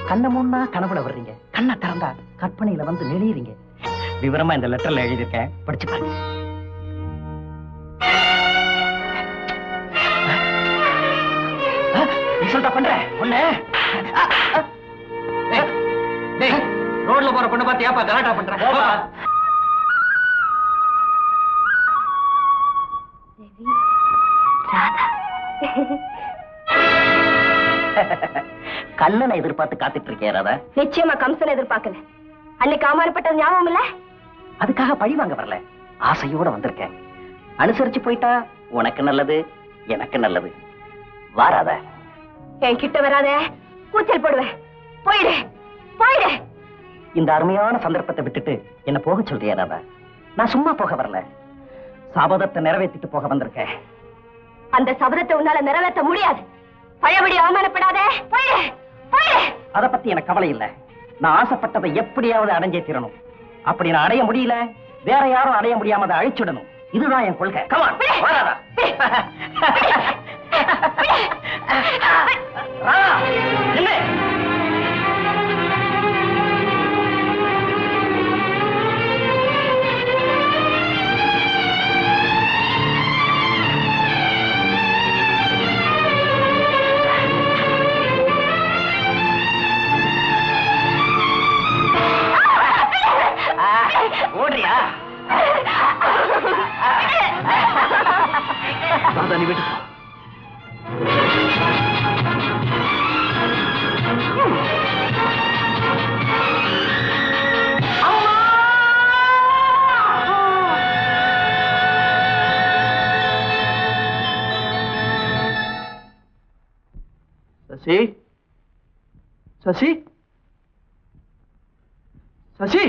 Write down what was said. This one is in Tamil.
கண்ணை மூணா கனவுல வர்றீங்க, கண்ணை திறந்தா கற்பனையில வந்து நெளியறீங்க. விவரமா இந்த லெட்டர்ல எழுதியிருக்கேன், படிச்சு பாருங்க. இன்சல்ட்டா பண்ற ஒண்ணு. ரோட்ல போற பொண்ணு பார்த்து ஏப்பா கலாட்டா பண்ற? கண்ணனை எதிர்பார்த்து காத்துட்டு இருக்கேன் ராதா. நிச்சயமா கம்சன் எதிர்பார்க்கல. அன்னைக்கு அவமானப்பட்டது ஞாபகம் இல்ல? அதுக்காக பழி வாங்க வரல, ஆசையோட வந்திருக்கேன். அனுசரிச்சு போயிட்டா உனக்கு நல்லது, எனக்கு நல்லது. வாராத. என் கிட்ட வராத, கூச்சல் போடுவேன். போயிடு போயிடு. இந்த அருமையான சந்தர்ப்பத்தை விட்டுட்டு என்ன போக சொல்றியா ராதா? நான் சும்மா போக வரல, சபதத்தை நிறைவேற்றிட்டு போக வந்திருக்கேன். அந்த சபதத்தை உன்னால நிறைவேற்ற முடியாது. பழையபடி அவமானப்படாத. போயிடு போயிடு. அதை பத்தி எனக்கு கவலை இல்லை. நான் ஆசைப்பட்டதை எப்படியாவது அடைஞ்சே தீரணும். அப்படி நான் அடைய முடியல, வேற யாரும் அடைய முடியாம அதை அழிச்சுடணும். இதுதான் என் கொள்கை. கமான் வாராதா. என்ன ஓடுறியா? நீ விட்டு சசி, சசி, சசி.